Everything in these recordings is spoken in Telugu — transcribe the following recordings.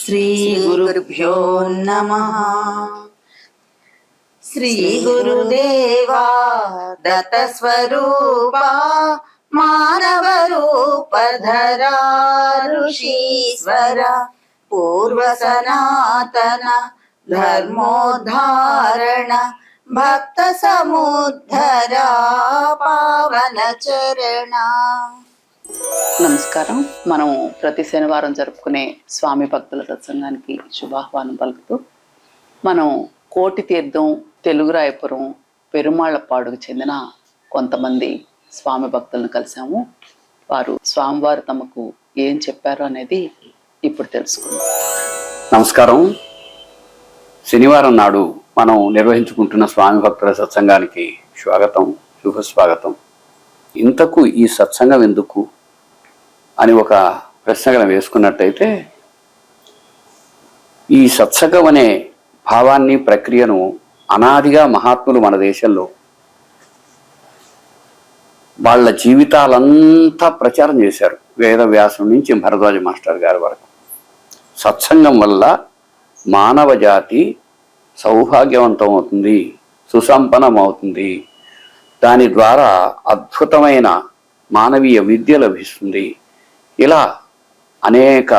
శ్రీ గురుభ్యో నమః. శ్రీ గురుదేవా దత్త స్వరూపా మానవ రూపధరా ఋషీశ్వర పూర్వ సనాతన ధర్మోద్ధారణ భక్త సముద్ధరా పావన చరణ. నమస్కారం. మనం ప్రతి శనివారం జరుపుకునే స్వామి భక్తుల సత్సంగానికి శుభాహ్వానం పలుకుతూ మనం కోటి తీర్థం, తెలుగురాయపురం, పెరుమాళ్లపాడుకు చెందిన కొంతమంది స్వామి భక్తులను కలిసాము. వారు స్వామివారు తమకు ఏం చెప్పారు అనేది ఇప్పుడు తెలుసుకుందాం. నమస్కారం. శనివారం నాడు మనం నిర్వహించుకుంటున్న స్వామి భక్తుల సత్సంగానికి స్వాగతం, శుభస్వాగతం. ఇంతకు ఈ సత్సంగం ఎందుకు అని ఒక ప్రశ్న వేసుకున్నట్టయితే, ఈ సత్సంగం అనే భావాన్ని, ప్రక్రియను అనాదిగా మహాత్ములు మన దేశంలో వాళ్ళ జీవితాలంతా ప్రచారం చేశారు. వేదవ్యాసం నుంచి భరద్వాజ మాస్టర్ గారి వరకు. సత్సంగం వల్ల మానవ జాతి సౌభాగ్యవంతం అవుతుంది, సుసంపన్నం అవుతుంది. దాని ద్వారా అద్భుతమైన మానవీయ విద్య లభిస్తుంది. ఇలా అనేక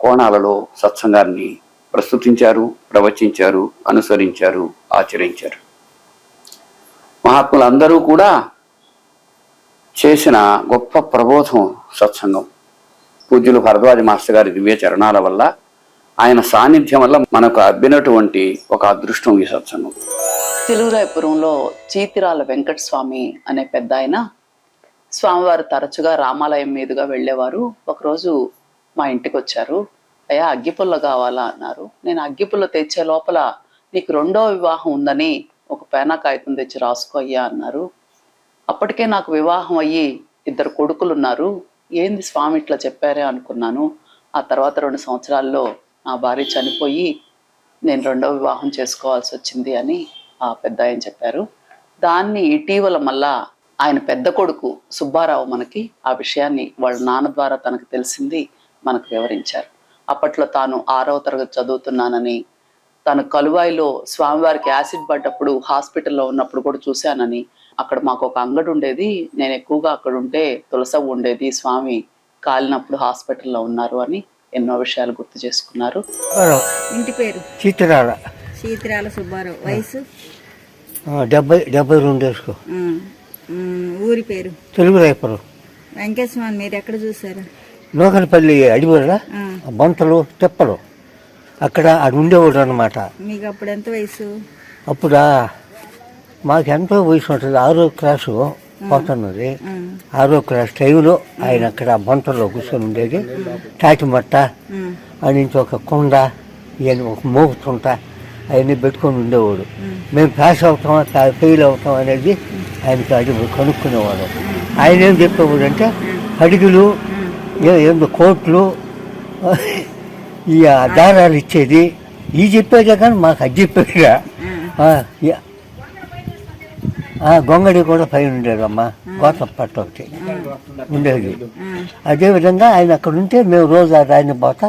కోణాలలో సత్సంగాన్ని ప్రస్తుతించారు, ప్రవచించారు, అనుసరించారు, ఆచరించారు. మహాత్ములందరూ కూడా చేసిన గొప్ప ప్రబోధం సత్సంగం. పూజ్యులు భరద్వాజ మాస్టర్ గారి దివ్య చరణాల వల్ల, ఆయన సాన్నిధ్యం వల్ల మనకు అబ్బినటువంటి ఒక అదృష్టం ఈ సత్సంగం. తెలుగురాయపురంలో చీతిరాల వెంకటస్వామి అనే పెద్ద ఆయన స్వామివారు తరచుగా రామాలయం మీదుగా వెళ్ళేవారు. ఒకరోజు మా ఇంటికి వచ్చారు. అయ్యా, అగ్గిపుల్ల కావాలా అన్నారు. నేను అగ్గిపుల్ల తెచ్చే లోపల నీకు రెండో వివాహం ఉందని ఒక పేనా కాగితం తెచ్చి రాసుకో అయ్యా అన్నారు. అప్పటికే నాకు వివాహం అయ్యి 2 కొడుకులు ఉన్నారు. ఏంది స్వామి ఇట్లా చెప్పారే అనుకున్నాను. ఆ తర్వాత 2 సంవత్సరాల్లో నా భార్య చనిపోయి నేను రెండో వివాహం చేసుకోవాల్సి వచ్చింది అని ఆ పెద్ద ఆయన చెప్పారు. దాన్ని ఇటీవల మళ్ళా ఆయన పెద్ద కొడుకు సుబ్బారావు మనకి ఆ విషయాన్ని వాళ్ళ నాన్న ద్వారా తనకు తెలిసింది మనకు వివరించారు. అప్పట్లో తాను 6వ తరగతి చదువుతున్నానని, తను కలువాయిలో స్వామివారికి యాసిడ్ పడ్డప్పుడు హాస్పిటల్లో ఉన్నప్పుడు కూడా చూశానని, అక్కడ మాకు ఒక అంగడి ఉండేది, నేను ఎక్కువగా అక్కడ ఉంటే తులసవ్వ ఉండేది, స్వామి కాలినప్పుడు హాస్పిటల్లో ఉన్నారు అని ఎన్నో విషయాలు గుర్తు చేసుకున్నారు. ఇంటి పేరు చీతిరాల సుబ్బారావు. వయసు 72. ఊరి పేరు తెలుగురాయపురం. వెంకటస్వామి మీరు ఎక్కడ చూసారు? నూకలపల్లి అడివారా, బొంతలు, తెప్పలు, అక్కడ అది ఉండేవాడు అనమాట. మీకు అప్పుడు ఎంత వయసు? అప్పుడా మాకు ఎంతో వయసు ఉంటుంది. 6వ క్లాసు పోతున్నది. 6వ క్లాస్ టైంలో ఆయన అక్కడ బొంతల్లో కూర్చొని ఉండేది. తాటి మట్ట అని నుంచి ఒక కుండ, ఇవన్నీ ఒక మోగుతుంట అవన్నీ పెట్టుకొని ఉండేవాడు. మేము పాస్ అవుతామా ఫెయిల్ అవుతాం అనేది ఆయనకి అడుగు కనుక్కునేవాడు. ఆయన ఏం చెప్పేవాడు అంటే అడుగులు, ఏందో కోట్లు, ఈ దారాలు ఇచ్చేది ఈ చెప్పేదే కానీ మాకు అది చెప్పేదిగా. గొంగడి కూడా పైన ఉండేది అమ్మ, గోతం పట్ట ఒకటి ఉండేది. అదేవిధంగా ఆయన అక్కడ ఉంటే మేము రోజు ఆయన పోతా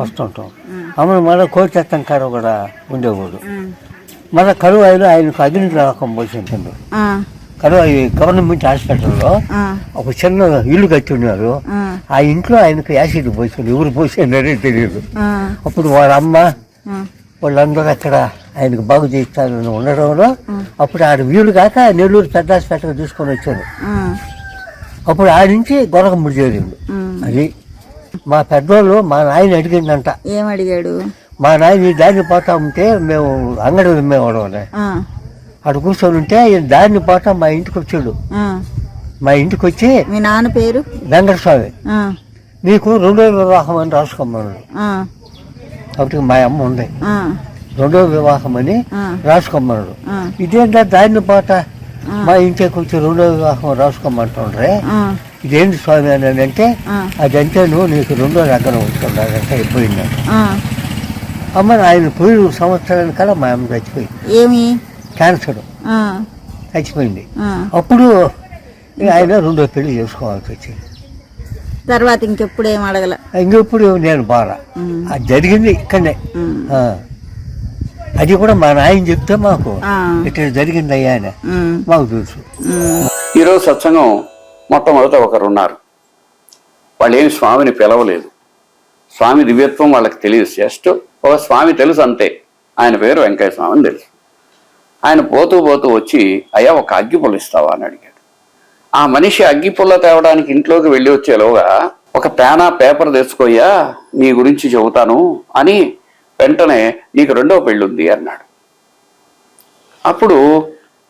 వస్తుంటాం. అమ్మ మళ్ళీ కోచత్తం కాడ కూడా ఉండేవాడు. మళ్ళీ కరువాయిలో ఆయనకు అగ్ని రాకం పోసింది. కరువాయి గవర్నమెంట్ హాస్పిటల్లో ఒక చిన్న ఇల్లు కట్టి ఉన్నారు. ఆ ఇంట్లో ఆయనకు యాసిడ్ పోసింది. ఎవరు పోసిందనే తెలియదు. అప్పుడు వాళ్ళ అమ్మ వాళ్ళందరూ అక్కడ ఆయనకు బాగు చేస్తారని ఉండడంలో అప్పుడు ఆడ వీలు కాక నెల్లూరు పెద్ద హాస్పిటల్ తీసుకొని వచ్చారు. అప్పుడు ఆడ నుంచి గొరకముడి చేరిండు. అది మా పెద్దోళ్ళు మా నాయన అడిగిందంట. ఏమడిగాడు? మా నాయన దాన్ని పోతా ఉంటే మేము అంగడి మేవాడు అక్కడ కూర్చొని ఉంటే దాన్ని పోతా మా ఇంటికి వచ్చాడు. మా ఇంటికి వచ్చి, మీ నాన్న పేరు వెంకటస్వామి, నీకు 2వ వివాహం అని రాసుకోమన్నాడు. అప్పటికి మా అమ్మ ఉంది. 2వ వివాహం అని రాసుకోమన్నాడు. ఇదేంటా దాన్ని పోతా మా ఇంటికి వచ్చి 2వ వివాహం రాసుకోమంటుండ్రే, ఇదేంటి స్వామి అని అంటే, అదంటే నువ్వు నీకు 2వ లగ్నం ఉంటున్నాడంటే అయిపోయింది. అమ్మ ఆయన పోయి సంవత్సరానికల్లా మా అమ్మ చచ్చిపోయింది. ఏమి? క్యాన్సర్ చచ్చిపోయింది. అప్పుడు ఆయన 2వ పెళ్లి చేసుకోవాల్సి వచ్చింది. తర్వాత ఇంకెప్పుడు ఏం అడగల? ఇంకెప్పుడు నేను బాగా అది జరిగింది ఇక్కడనే. అది కూడా మా నాయన చెప్తే మాకు ఇట్లా జరిగింది అయ్యా అని మాకు తెలుసు. ఈరోజు సత్సంగం మొట్టమొదట ఒకరు ఉన్నారు. వాళ్ళు ఏమి స్వామిని పిలవలేదు. స్వామి దివ్యత్వం వాళ్ళకి తెలియదు. జస్ట్ ఒక స్వామి తెలుసు అంతే. ఆయన పేరు వెంకయ్య స్వామి అని తెలుసు. ఆయన పోతూ పోతూ వచ్చి అయ్యా ఒక అగ్గిపుల్ల ఇస్తావా అని అడిగాడు. ఆ మనిషి అగ్గిపుల్ల తేవడానికి ఇంట్లోకి వెళ్ళి వచ్చేలోగా ఒక పేపర్ తెచ్చుకోయ్యా నీ గురించి చెబుతాను అని వెంటనే నీకు 2వ పెళ్ళుంది అన్నాడు. అప్పుడు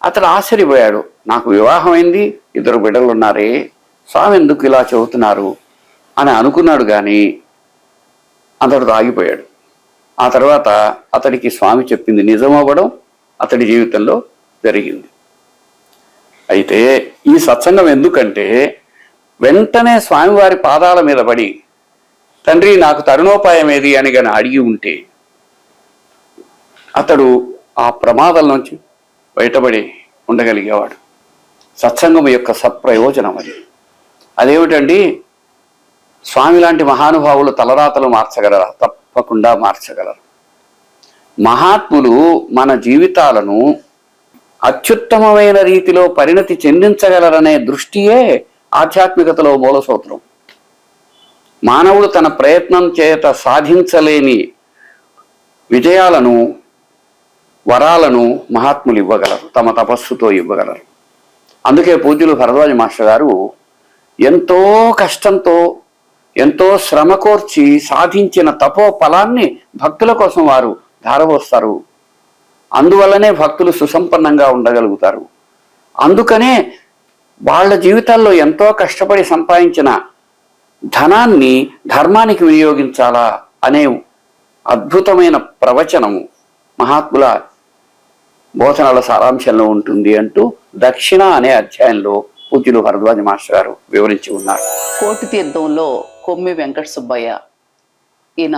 అతడు ఆశ్చర్యపోయాడు. నాకు వివాహం అయింది, 2 బిడ్డలు ఉన్నారే, స్వామి ఎందుకు ఇలా చెబుతున్నారు అని అనుకున్నాడు. కానీ అతడు ఆగిపోయాడు. ఆ తర్వాత అతడికి స్వామి చెప్పింది నిజమవ్వడం అతడి జీవితంలో జరిగింది. అయితే ఈ సత్సంగం ఎందుకంటే వెంటనే స్వామివారి పాదాల మీద పడి తండ్రి నాకు తరుణోపాయం ఏది అని కానీ అడిగి ఉంటే అతడు ఆ ప్రమాదం నుంచి బయటపడి ఉండగలిగేవాడు. సత్సంగం యొక్క సత్ప్రయోజనం అది. అదేమిటండి, స్వామి లాంటి మహానుభావులు తలరాతలు మార్చగలరా? తప్పకుండా మార్చగలరు. మహాత్ములు మన జీవితాలను అత్యుత్తమమైన రీతిలో పరిణతి చెందించగలరనే దృష్టియే ఆధ్యాత్మికతలో మూల సూత్రం. మానవుడు తన ప్రయత్నం చేత సాధించలేని విజయాలను, వరాలను మహాత్ములు ఇవ్వగలరు, తమ తపస్సుతో ఇవ్వగలరు. అందుకే పూజ్యులు భరద్వాజ మాస్టర్ గారు ఎంతో కష్టంతో, ఎంతో శ్రమ కోర్చి సాధించిన తపో ఫలాన్ని భక్తుల కోసం వారు ధారపోస్తారు. అందువల్లనే భక్తులు సుసంపన్నంగా ఉండగలుగుతారు. అందుకనే వాళ్ళ జీవితాల్లో ఎంతో కష్టపడి సంపాదించిన ధనాన్ని ధర్మానికి వినియోగించాలా అనే అద్భుతమైన ప్రవచనము మహాత్ముల బోధనల సారాంశంలో ఉంటుంది అంటూ దక్షిణ అనే అధ్యాయంలో పూజ్యులు భరద్వాజ మాస్టర్ గారు వివరించి ఉన్నారు. కోటితీర్థంలో కొమ్మి వెంకట సుబ్బయ్య, ఈయన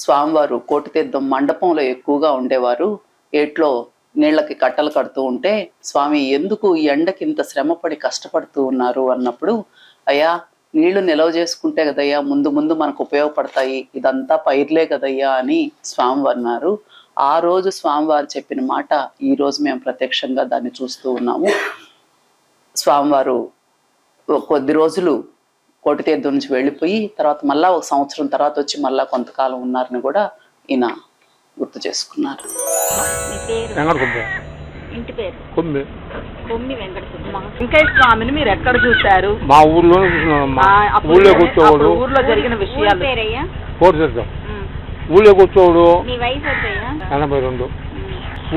స్వామివారు కోటితీర్థం మండపంలో ఎక్కువగా ఉండేవారు. ఏట్లో నీళ్ళకి కట్టలు కడుతూ ఉంటే స్వామి ఎందుకు ఈ ఎండకి ఇంత శ్రమపడి కష్టపడుతూ ఉన్నారు అన్నప్పుడు, అయ్యా నీళ్లు నిలవ చేసుకుంటే కదయ్యా ముందు ముందు మనకు ఉపయోగపడతాయి, ఇదంతా పైర్లే కదయ్యా అని స్వామివారు అన్నారు. ఆ రోజు స్వామివారు చెప్పిన మాట ఈ రోజు మేము ప్రత్యక్షంగా దాన్ని చూస్తూ ఉన్నాము. స్వామివారు కొద్ది రోజులు కోటితీర్థం నుంచి వెళ్ళిపోయి తర్వాత మళ్ళా 1 సంవత్సరం తర్వాత వచ్చి మళ్ళా కొంతకాలం ఉన్నారని కూడా ఈయన గుర్తు చేసుకున్నారు. వెంకయ్య స్వామిని మీరు ఎక్కడ చూశారు? మా ఊర్లో ఊళ్ళో కూర్చోడు, ఊర్లో జరిగిన విషయాలు. ఊళ్ళో కూర్చోడు 82.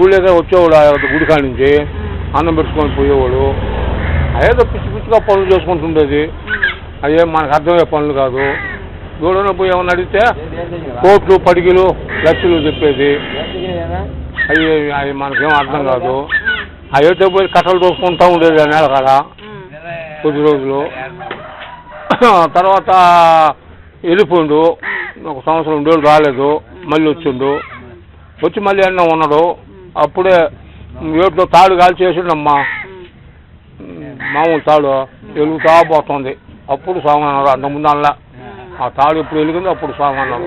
ఊళ్ళో వచ్చేవాడు గుడికాడ నుంచి అన్నం పెట్టుకొని పోయేవాడు. అదేదో పిచ్చి పిచ్చిగా పనులు చేసుకుంటుండేది. అయ్యే మనకు అర్థమయ్యే పనులు కాదు. దూరంలో పోయి ఏమన్నా అడిగితే కోట్లు, పడిగిలు, లక్షలు చెప్పేది. అవి మనకేం అర్థం కాదు. అయ్యేతో పోయి కట్టలు దోసుకుంటూ ఉండేది ఆ నెల కాడ కొద్ది రోజులు. తర్వాత వెళ్ళిపోయిండు. 1 సంవత్సరం 2 ఏళ్ళు రాలేదు. మళ్ళీ వచ్చిండు. వచ్చి మళ్ళీ అన్న ఉన్నాడు. అప్పుడే ఏట్లో తాడు కాల్చి చేసిండమ్మా, మామూలు తాడు వెలుగుతా పోతుంది. అప్పుడు స్వామి అన్నారు. అంతకుముందు అలా ఆ తాడు ఎప్పుడు వెలిగిందో అప్పుడు స్వామి అన్నారు.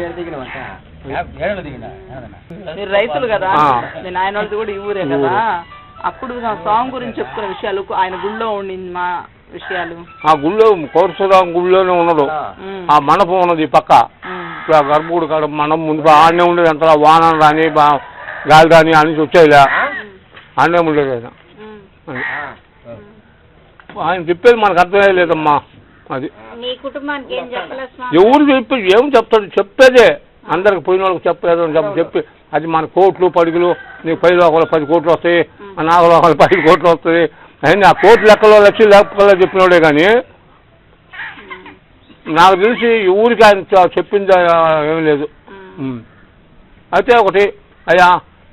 మీరు రైతులు కదా, నేను ఆయన వాళ్ళది కూడా ఈ ఊరే కదా. అప్పుడు స్వామి గురించి చెప్తున్న విషయాలు, ఆయన గుళ్ళో ఉండింది మా విషయాలు. ఆ గుళ్ళో కోరసరాం గుళ్ళోనే ఉన్నాడు. ఆ మండపం ఉన్నది పక్క గర్భగుడి కాడ మండపం ముందు ఆడనే ఉండేది. ఎంత వాన రాని గాలి రాని అని వచ్చేదిలే, ఆడనే ఉండేది. ఆయన చెప్పేది మనకు అర్థమయ్యే లేదమ్మా. అది ఎవరు చెప్పి ఏం చెప్తాడు? చెప్పేదే అందరికి పోయిన వాళ్ళకి చెప్పేది చెప్పి అది మన కోట్లు, పడుగులు, నీకు 10 లోకలు 10 కోట్లు వస్తాయి, 4 లోకలు 10 కోట్లు వస్తాయి అని ఆ కోట్ల లెక్కలో లక్షల లెక్కలో చెప్పినోడే. కానీ నాకు తెలిసి ఈ ఊరికి ఆయన చెప్పింది ఏమీ లేదు. అయితే ఒకటి, అయ్యా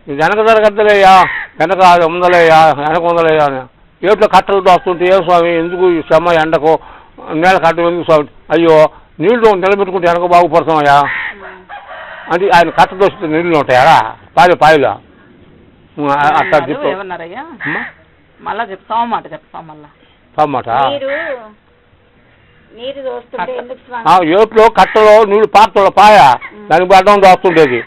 వెనక జరగద్దలయ్యా, వెనక ఉందలయ్యా, వెనక ఉందలయ్యా అని ఏట్లో కట్టలు దోస్తుంటే ఏ స్వామి ఎందుకు ఈ శ్రమ ఎండకు నేల కట్టలు ఎందుకు స్వామి? అయ్యో నీళ్లు నిలబెట్టుకుంటే వెనక బాగుపడతామయ్యా అంటే ఆయన కట్ట దోస్తే నీళ్ళు ఉంటాయా పాయలు అట్లా చెప్పు. మళ్ళా చెప్తాం మాట మాట నీరు దోస్తుంటే ఎందుకు స్వామి? ఆ ఏట్లో కట్టలో నీళ్ళు పాత్రలో పాయ దానికి అడ్డం దోస్తుండేది,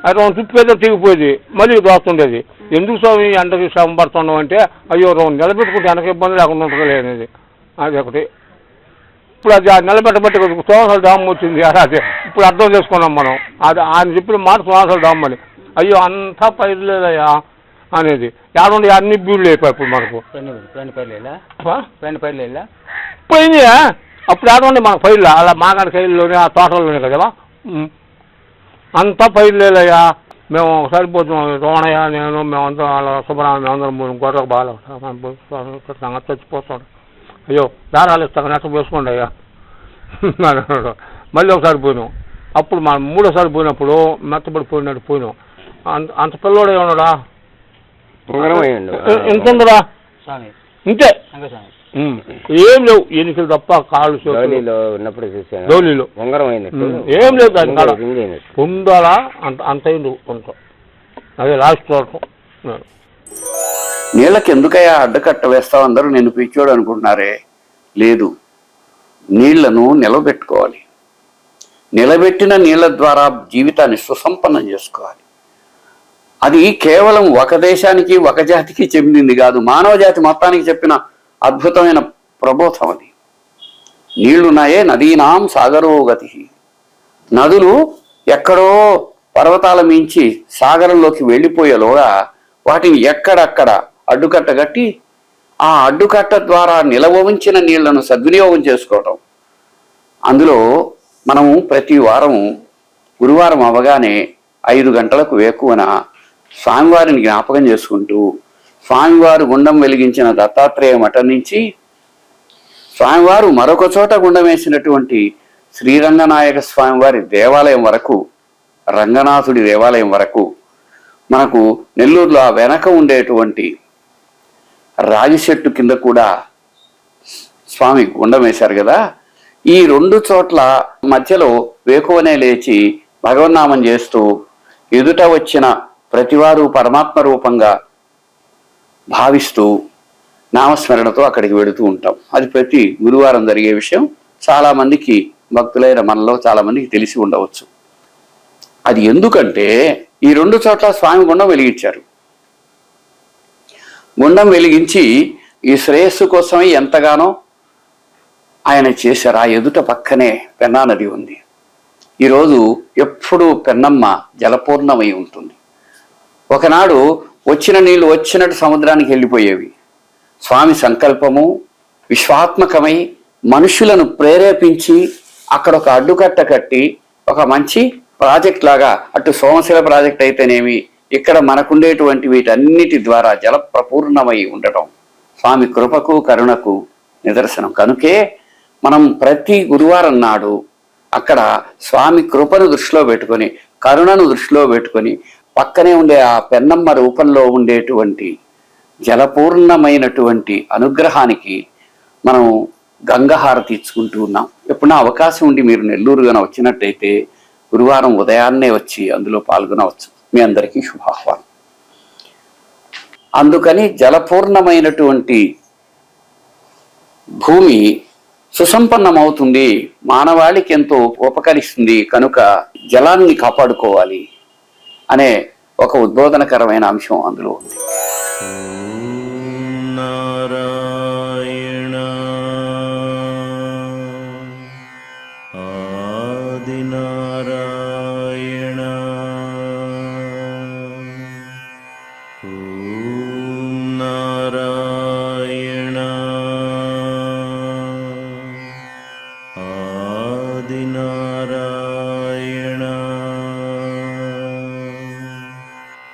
అడ్డం చుట్టూ తెగిపోయేది, మళ్ళీ దోస్తుండేది. ఎందుకు స్వామి ఎండకి శ్రమ పడుతున్నాం అంటే, అయ్యో నిలబెట్టుకుంటే వెనక ఇబ్బంది లేకుండా ఉంటుంది అనేది. అది ఒకటి. ఇప్పుడు అది నిలబెట్టబట్టి సోమసాల డామ్ వచ్చింది అదే ఇప్పుడు అర్థం చేసుకున్నాం మనం. అది ఆయన చెప్పిన మాట సోమసాల డామ్ అని. అయ్యో అంతా పైరు లేదయ్యా అనేది. యాడుండి అన్ని బీళ్ళు అయిపోయి ఇప్పుడు మనకు పోయింది. అప్పుడు యాడుండి మనకు పైర్లు అలా మాగాడి కైల్లోనే ఆ తోటల్లోనే కదా అంతా పైరు లేదయ్యా. మేము సరిపోతున్నాం రోణయ్య నేను మేమంతా అలా శుభ్రం మేమందరం గొడవకు బాగా చచ్చిపోతాం. అయ్యో దారాలు ఇస్తాక నెట్ట వేసుకోండి అయ్యా మళ్ళీ ఒకసారి పోయినాం. అప్పుడు మనం మూడోసారి పోయినప్పుడు మెత్తబడిపోయినట్టు పోయినాం. అంత పిల్లోడే ఉన్నాడా ఎంతుందిరా ఇంతే ఏం లేవు ఎన్నికలు తప్ప కాళ్ళు ఉన్నప్పుడు గౌలీలో ఏం లేదు దాని పొందాలా అంత అయింది కొంటాం. అదే లాస్ట్ చూడటం. నీళ్ళకి ఎందుకయ్యా అడ్డుకట్ట వేస్తావు అందరూ నేను పిచ్చోడు అనుకుంటున్నారే. లేదు, నీళ్లను నిలబెట్టుకోవాలి. నిలబెట్టిన నీళ్ల ద్వారా జీవితాన్ని సుసంపన్నం చేసుకోవాలి. అది కేవలం ఒక దేశానికి ఒక జాతికి చెందింది కాదు, మానవ జాతి మొత్తానికి చెప్పిన అద్భుతమైన ప్రబోధం అది. నీళ్లున్నాయే నదీనాం సాగరోగతి. నదులు ఎక్కడో పర్వతాల మించి సాగరంలోకి వెళ్ళిపోయేలోగా వాటిని ఎక్కడక్కడ అడ్డుకట్ట కట్టి ఆ అడ్డుకట్ట ద్వారా నిలవ ఉంచిన నీళ్లను సద్వినియోగం చేసుకోవటం. అందులో మనము ప్రతి వారం గురువారం అవగానే 5 గంటలకు వేకువన స్వామివారిని జ్ఞాపకం చేసుకుంటూ స్వామివారు గుండం వెలిగించిన దత్తాత్రేయ మఠం నుంచి స్వామివారు మరొక చోట గుండం వేసినటువంటి శ్రీరంగనాయక స్వామివారి దేవాలయం వరకు, రంగనాథుడి దేవాలయం వరకు, మనకు నెల్లూరులో వెనక ఉండేటువంటి రాగి చెట్టు కింద కూడా స్వామి గుండం వేశారు కదా. ఈ 2 చోట్ల మధ్యలో వేకువనే లేచి భగవన్నామం చేస్తూ ఎదుట వచ్చిన ప్రతివారు పరమాత్మ రూపంగా భావిస్తూ నామస్మరణతో అక్కడికి వెడుతూ ఉంటాం. అది ప్రతి గురువారం జరిగే విషయం. చాలా మందికి భక్తులైన మనలో చాలా మందికి తెలిసి ఉండవచ్చు. అది ఎందుకంటే ఈ 2 చోట్ల స్వామి గుండం వెలిగించారు. గుండం వెలిగించి ఈ శ్రేయస్సు కోసమే ఎంతగానో ఆయన చేశారు. ఆ ఎదుట పక్కనే పెన్నా నది ఉంది. ఈరోజు ఎప్పుడూ పెన్నమ్మ జలపూర్ణమై ఉంటుంది. ఒకనాడు వచ్చిన నీళ్లు వచ్చినట్టు సముద్రానికి వెళ్ళిపోయేవి. స్వామి సంకల్పము విశ్వాత్మకమై మనుషులను ప్రేరేపించి అక్కడ ఒక అడ్డుకట్ట కట్టి ఒక మంచి ప్రాజెక్ట్ లాగా, అటు సోమశిల ప్రాజెక్ట్ అయితేనేమి, ఇక్కడ మనకుండేటువంటి వీటన్నిటి ద్వారా జల ప్రపూర్ణమై ఉండటం స్వామి కృపకు కరుణకు నిదర్శనం. కనుకే మనం ప్రతి గురువారం నాడు అక్కడ స్వామి కృపను దృష్టిలో పెట్టుకొని, కరుణను దృష్టిలో పెట్టుకొని, పక్కనే ఉండే ఆ పెన్నమ్మ రూపంలో ఉండేటువంటి జలపూర్ణమైనటువంటి అనుగ్రహానికి మనం గంగహారతి ఇచ్చుకుంటూ ఉన్నాం. ఎప్పుడన్నా అవకాశం ఉండి మీరు నెల్లూరుగానే వచ్చినట్టయితే గురువారం ఉదయాన్నే వచ్చి అందులో పాల్గొనవచ్చు. మీ అందరికీ శుభాహ్వానం. అందుకని జలపూర్ణమైనటువంటి భూమి సుసంపన్నమవుతుంది, మానవాళికి ఎంతో ఉపకరిస్తుంది. కనుక జలాన్ని కాపాడుకోవాలి అనే ఒక ఉద్బోధనకరమైన అంశం అందులో ఉంది. నారాయణ ఆదినా